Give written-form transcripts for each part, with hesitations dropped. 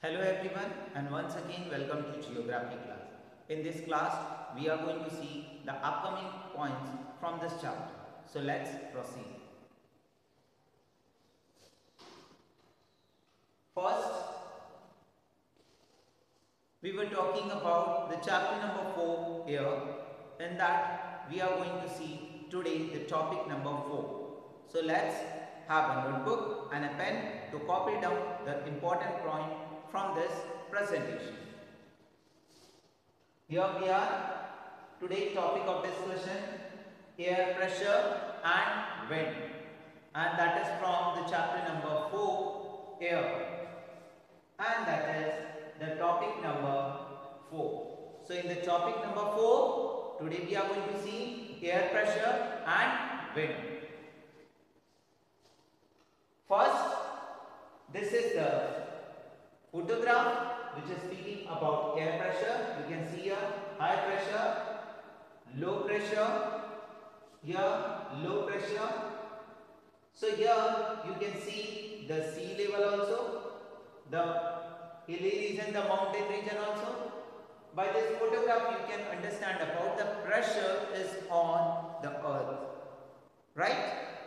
Hello everyone, and once again welcome to Geography class. In this class we are going to see the upcoming points from this chapter. So let's proceed. First, we were talking about the chapter number 4 here. In that we are going to see today the topic number 4. So let's have a notebook and a pen to copy down the important point from this presentation. Here we are. Today's topic of discussion: air pressure and wind, and that is from the chapter number 4, air, and that is the topic number 4. So in the topic number 4, today we are going to see air pressure and wind. First, this is the photograph which is speaking about air pressure. You can see here high pressure, low pressure, here low pressure. So here you can see the sea level also, the hilly region, the mountain region also. By this photograph you can understand about the pressure is on the earth, right?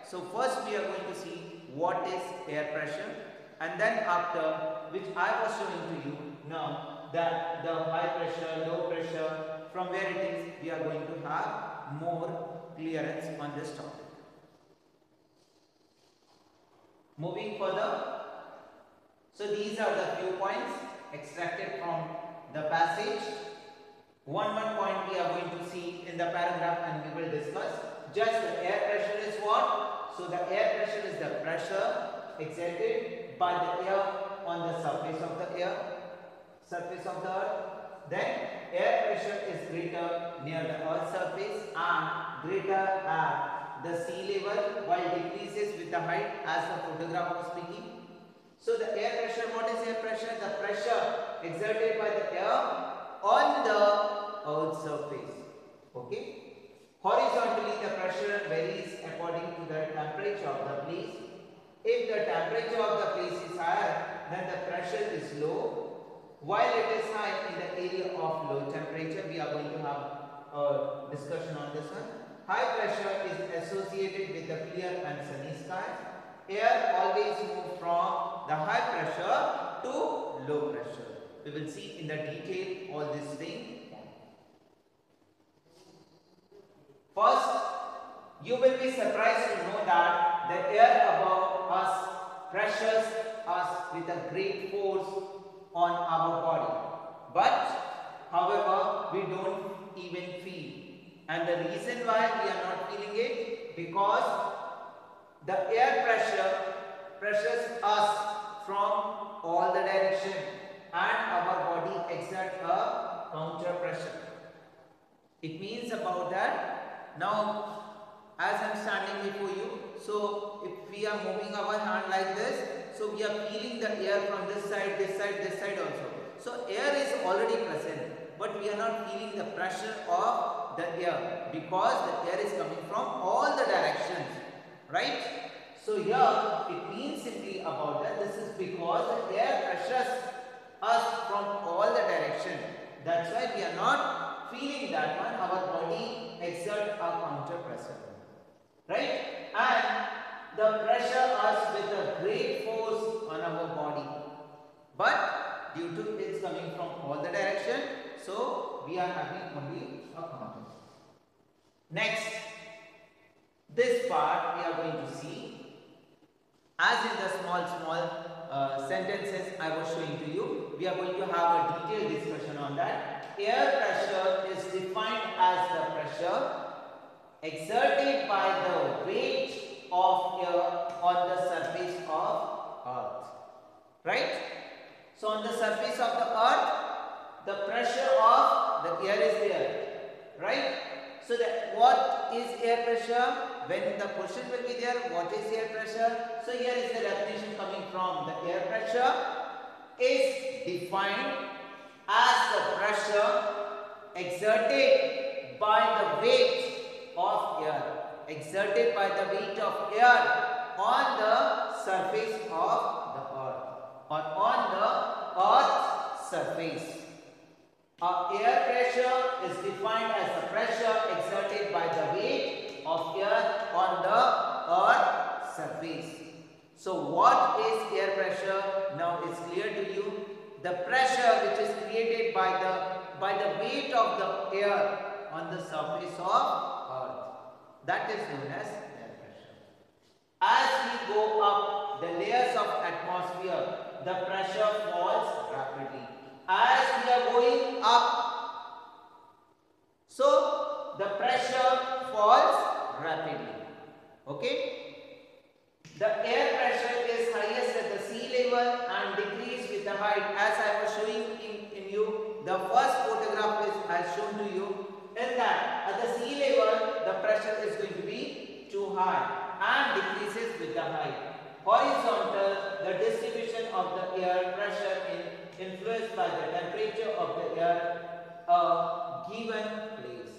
So first we are going to see what is air pressure, and then after, which I was showing to you now, that the high pressure, low pressure, from where it is, we are going to have more clearance on this topic. Moving further, so these are the few points extracted from the passage. One point we are going to see in the paragraph and we will discuss. Just the air pressure is what? So the air pressure is the pressure exerted by the air on the surface of the earth. Then air pressure is greater near the earth's surface and greater at the sea level, while decreases with the height, as the photograph was speaking. So the air pressure, what is air pressure? The pressure exerted by the air on the earth's surface. Okay. Horizontally, the pressure varies according to the temperature of the place. If the temperature of the place is higher, then the pressure is low. While it is high in the area of low temperature, we are going to have a discussion on this one. High pressure is associated with the clear and sunny sky. Air always moves from the high pressure to low pressure. We will see in the detail all these things. First, you will be surprised to know that the air above us pressures us with a great force on our body. But, however, we don't even feel. And the reason why we are not feeling it, because the air pressure pressures us from all the direction, and our body exerts a counter pressure. It means about that, now as I am standing before you, so if we are moving our hand like this, so we are feeling the air from this side also. So air is already present, but we are not feeling the pressure of the air, because the air is coming from all the directions, right? So here it means simply about that, this is because the air pressures us from all the directions. That's why we are not feeling that one. Our body exerts a counter pressure, right? And the pressure us with a great force on our body, but due to it's coming from all the direction, so we are having only a counter. Next, this part we are going to see, as in the small sentences I was showing to you. We are going to have a detailed discussion on that. Air pressure is defined as the pressure exerted by the weight of air on the surface of earth, right? So on the surface of the earth, the pressure of the air is there, right? So that what is air pressure? When the question will be there, what is air pressure? So here is the definition coming from the air pressure is defined as the pressure exerted by the weight of air, on the surface of the earth, or on the earth surface. Air pressure is defined as the pressure exerted by the weight of air on the earth surface. So what is air pressure? Now it's clear to you. The pressure which is created by the weight of the air on the surface of earth. That is known as air pressure. As we go up the layers of atmosphere, the pressure falls rapidly. As we are going up, so the pressure falls rapidly. Okay? The air pressure is highest at the sea level and decrease with the height. As I was showing in you, the first photograph has shown to you, in that at the sea level the pressure is going to be too high and decreases with the height. Horizontal, the distribution of the air pressure influenced by the temperature of the air given place.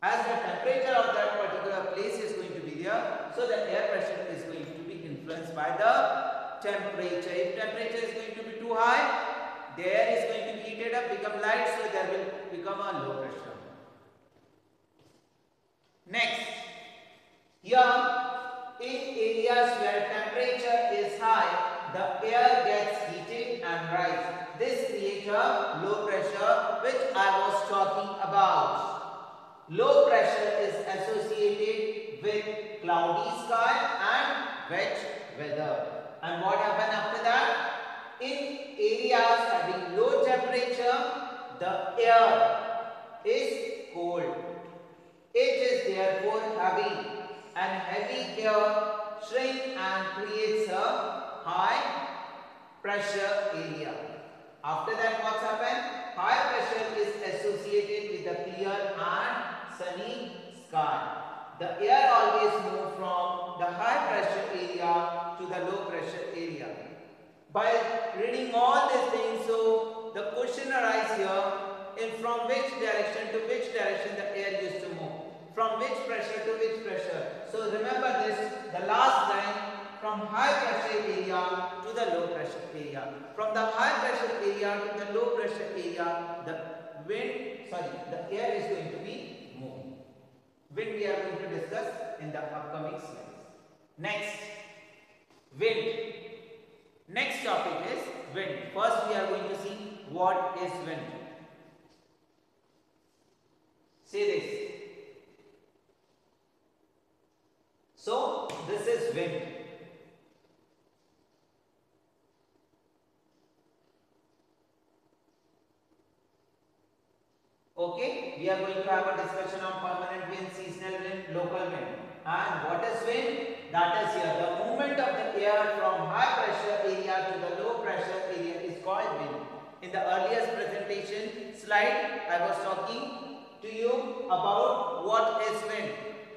As the temperature of that particular place is going to be there, so the air pressure is going to be influenced by the temperature. If temperature is going to be too high, the air is going to be heated up, become light, so there will become a low pressure. Next, here in areas where temperature is high, the air gets heated and rise. This creates a low pressure which I was talking about. Low pressure is associated with cloudy sky and wet weather. And what happens after that? In areas having low temperature, the air is cold. It is therefore heavy, and heavy air shrinks and creates a high pressure area. After that, what's happened? High pressure is associated with the clear and sunny sky. The air always moves from the high pressure area to the low pressure area. By reading all these things, so the question arises here, from which direction to which direction the air used to move. From which pressure to which pressure. So remember this, the last line, from high pressure area to the low pressure area. From the high pressure area to the low pressure area, the air is going to be moving. Wind we are going to discuss in the upcoming slides. Next, wind. Next topic is wind. First we are going to see what is wind. Say this. So this is wind. Okay, we are going to have a discussion on permanent wind, seasonal wind, local wind. And what is wind? That is here. The movement of the air from high pressure area to the low pressure area is called wind. In the earlier presentation slide, I was talking to you about what is wind,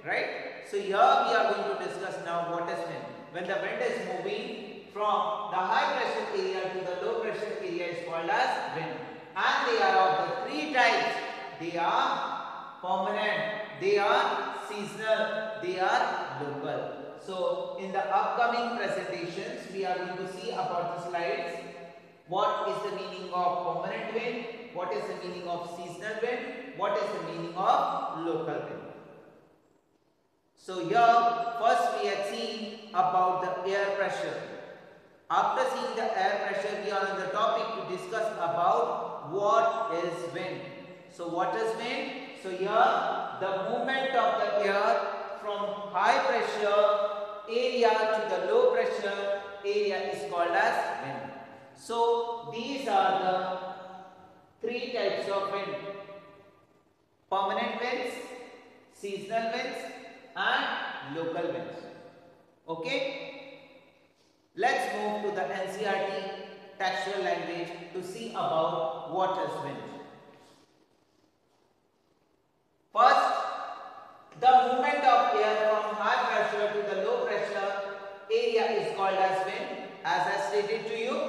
right? So here we are going to discuss now what is wind. When the wind is moving from the high pressure area to the low pressure area is called as wind. And they are of the three types. They are permanent, they are seasonal, they are local. So in the upcoming presentations, we are going to see about the slides. What is the meaning of permanent wind? What is the meaning of seasonal wind? What is the meaning of local wind? So here first we have seen about the air pressure. After seeing the air pressure, we are on the topic to discuss about what is wind. So what is wind? So here the movement of the air from high pressure area to the low pressure area is called as wind. So these are the three types of wind: permanent winds, seasonal winds and local winds. Okay, let's move to the NCERT textual language to see about what is wind. First, the movement of air from high pressure to the low pressure area is called as wind, as I stated to you.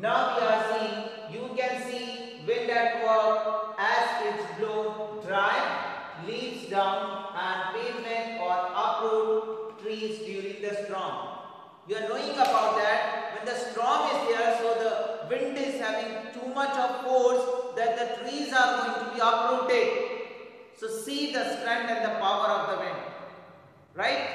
Now we are seeing, you can see wind at work as it blows dry leaves down and pavement or uproot trees during the storm. You are knowing about that when the storm is there, so wind is having too much of force that the trees are going to be uprooted. So see the strength and the power of the wind, right?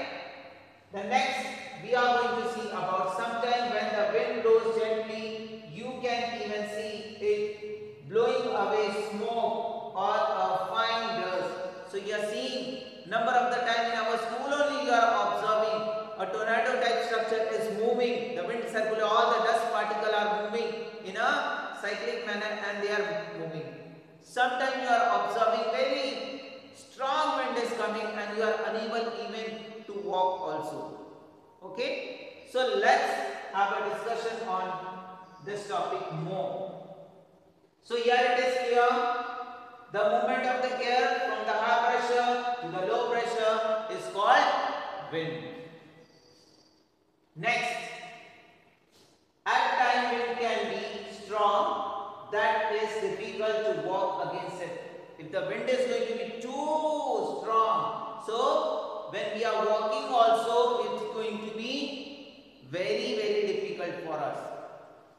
The next we are going to see about sometime when the wind blows gently, you can even see it blowing away smoke or a fine dust. So you are seeing number of the time in our school only you are observing a tornado type structure is moving. The wind circulates, all the dust particles are moving in a cyclic manner and they are moving. Sometimes you are observing very strong wind is coming and you are unable even to walk also. Okay, so let's have a discussion on this topic more. So here it is clear, the movement of the air from the high pressure to the low pressure is called wind. Next, at time wind can be strong, that is difficult to walk against it. If the wind is going to be too strong, so when we are walking also it's going to be very difficult for us.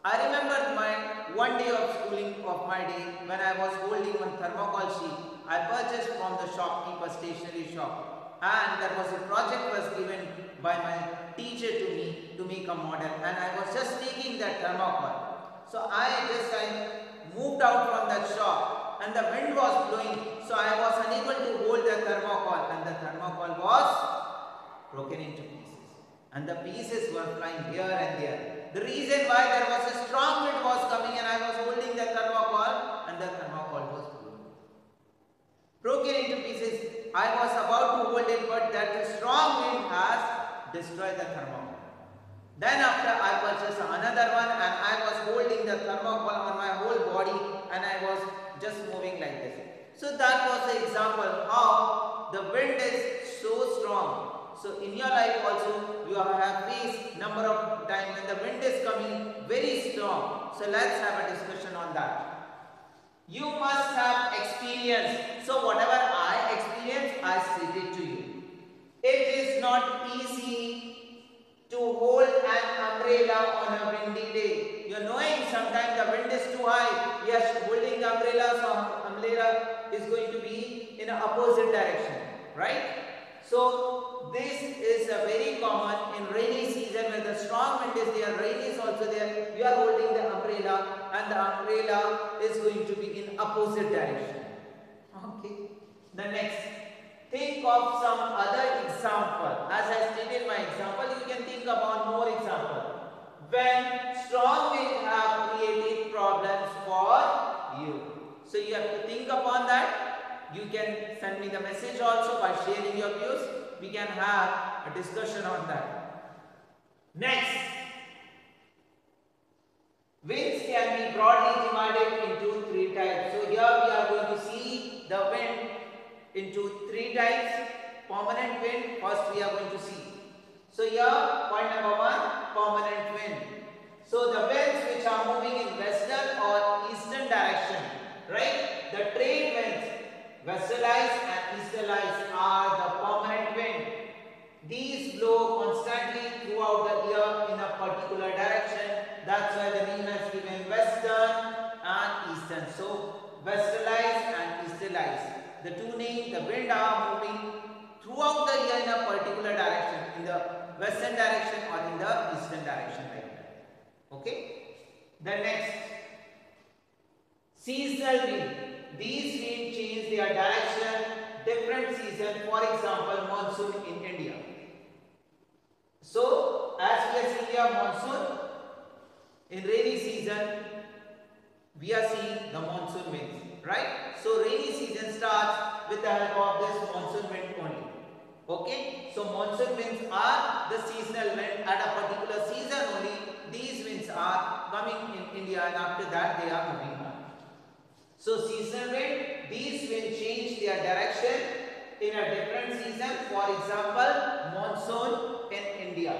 I remember my one day of schooling of my day when I was holding one thermocol sheet I purchased from the shopkeeper stationery shop, and there was a project was given by my teacher to me to make a model, and I was just taking that thermocol. So I moved out from that shop and the wind was blowing, so I was unable to hold the thermocol and the thermocol was broken into pieces and the pieces were flying here and there. The reason why there was a strong wind was coming and I was holding the thermocol and the thermocol was broken into pieces. I was about to hold it, but that strong wind has destroyed the thermocol. Then after I purchased another one and I was holding the thermocol on my whole body and I was just moving like this. So that was the example how the wind is so strong. So in your life also you have faced number of times when the wind is coming very strong. So let's have a discussion on that. You must have experience. So whatever I experience, I state it to you. It is not easy to hold an umbrella on a windy day. You are knowing sometimes the wind is too high. Yes, holding the umbrella, so umbrella is going to be in an opposite direction, right? So this is a very common in rainy season when the strong wind is there, rain is also there. You are holding the umbrella and the umbrella is going to be in opposite direction. Okay. The next, think of some other example. As I stated my example, you can think about more example. When strong wind have created problems for you. So you have to think upon that. You can send me the message also by sharing your views. We can have a discussion on that. Next, winds can be broadly divided into three types. So here we are going to see the wind into three types. Permanent wind, first we are going to see. So here point number one, permanent wind. So the winds which are moving in western or eastern direction, right? The trade winds, westerlies and easterlies are the permanent wind. These blow constantly throughout the year in a particular direction. That's why the name is given western and eastern. So westerlies and easterlies. The two names, the wind are moving throughout the year in a particular direction, in the western direction or in the eastern direction like that. Okay. The next, seasonal wind. These winds change their direction different season. For example, monsoon in India. So as we are seeing here monsoon, in rainy season we are seeing the monsoon winds, right? So rainy season starts with the help of this monsoon wind only. Okay, so monsoon winds are the seasonal wind at a particular season only. These winds are coming in India and after that they are moving on. So seasonal wind, these winds change their direction in a different season. For example, monsoon in India.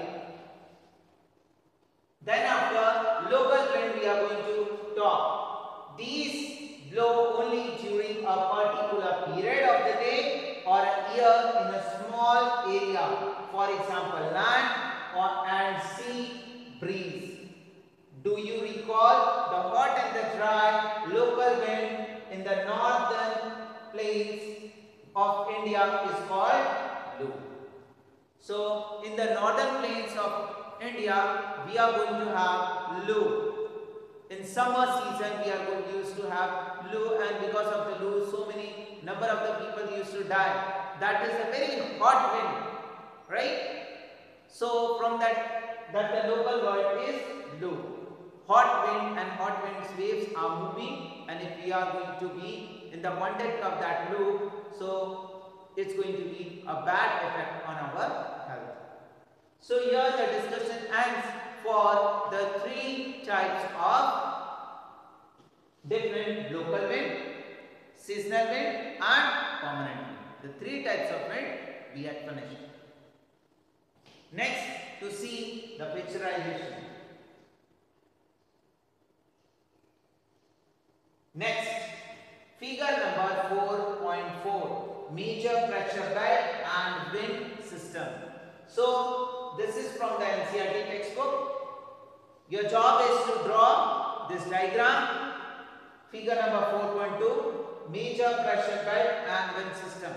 Then after local wind we are going to talk. These blow only during a particular period of the day or a year in a small area. For example, land or and sea breeze. Do you recall plains of India, we are going to have low. In summer season, we are going used to have low, and because of the low, so many number of the people used to die. That is a very hot wind, right? So from that the local word is low. Hot wind and hot winds waves are moving, and if we are going to be in the contact of that low, so it's going to be a bad effect on our health. So here the discussion ends for the three types of different local wind, seasonal wind and permanent wind. The three types of wind we had finished. Next, to see the picturization. Next, figure number 4.4, major pressure belt and wind system. So this is from the NCERT textbook. Your job is to draw this diagram. Figure number 4.2, major pressure belt and wind system.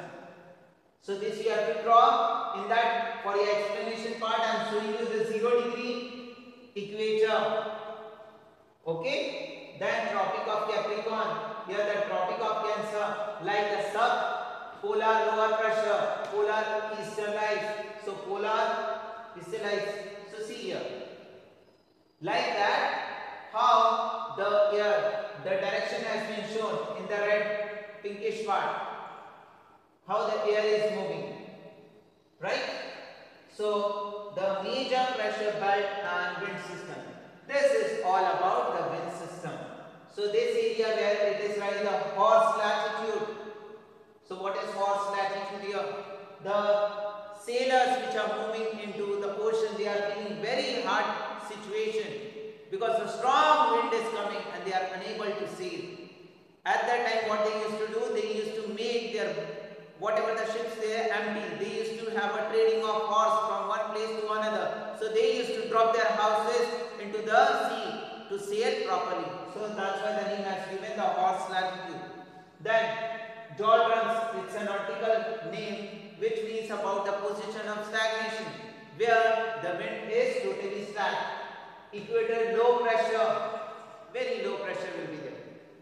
So this you have to draw. In that, for your explanation part, I am showing you the 0-degree equator. Okay. Then Tropic of Capricorn. Here the Tropic of Cancer, like the sub-polar lower pressure, polar eastern lights. So polar eastern lights. So see here. Like that, how the air, the direction has been shown in the red pinkish part. How the air is moving, right? So the major pressure belt and wind system. This is all about the wind system. So this area where it is like the horse latitude. So what is horse latitude here? The sailors which are moving into the ocean, they are feeling very hard situation because the strong wind is coming and they are unable to sail. At that time, what they used to do, they used to make their whatever the ships they are empty, they used to have a trading of horse from one place to another. So they used to drop their houses into the sea to sail properly. So that's why the name has given the horse latitude. Then doldrums, it's a nautical name which means about the position of stagnation, where the wind is totally slack. Equator, low pressure, very low pressure will be there.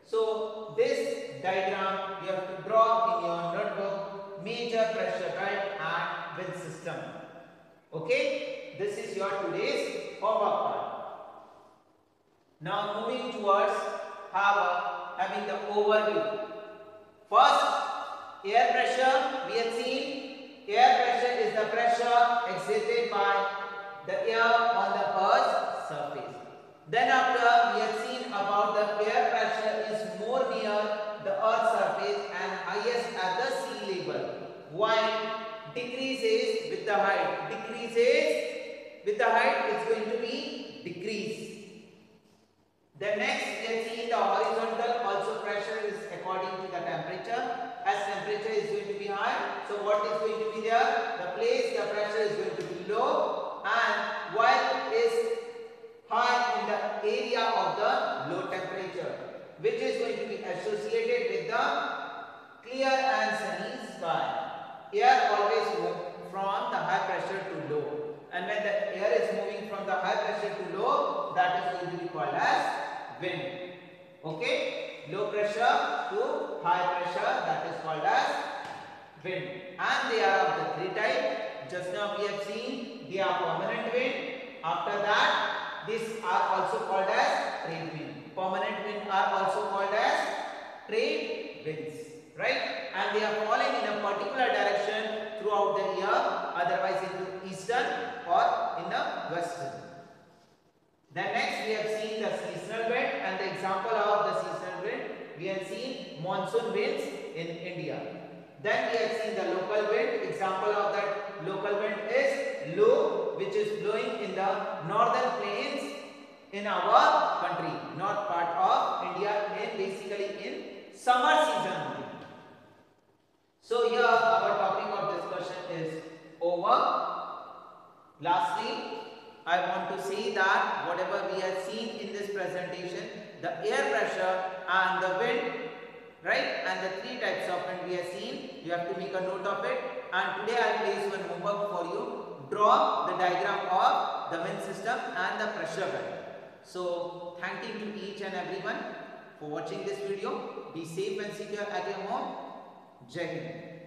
So this diagram you have to draw in your notebook, major pressure belt and wind system. Okay, this is your today's homework part. Now moving towards having the overview. First, air pressure. We have seen air pressure is the pressure exerted by the air on the Earth's surface. Then after, we have seen about the air pressure is more near the Earth's surface and highest at the sea level, while decreases with the height. Decreases with the height is going to be decrease. The next, we have seen the horizontal also pressure is according to the temperature. As temperature is going to be high, so what is going to be there? The place the pressure is going to be low, and while it is high in the area of the low temperature, which is going to be associated with the clear and sunny sky. Air always moves from the high pressure to low, and when the air is moving from the high pressure to low, that is going to be called as wind. Okay, low pressure to high pressure, that is called as wind, and they are of the three types. Just now we have seen they are permanent wind. After that, these are also called as trade wind. Permanent wind are also called as trade winds, right? And they are falling in a particular direction throughout the year, otherwise into eastern or in the western. Then next we have seen the seasonal wind, and the example of the seasonal wind, we have seen monsoon winds in India. Then we have seen the local wind. Example of that local wind is Loo, which is blowing in the northern plains in our country, north part of India, in basically in summer season only. So here our topic of discussion is over. Lastly, I want to say that whatever we have seen in this presentation, the air pressure and the wind, right, and the three types of wind we have seen, you have to make a note of it. And today I will place one homework for you. draw the diagram of the wind system and the pressure value. So thanking to each and everyone for watching this video. Be safe and secure at your home. Jai Hind.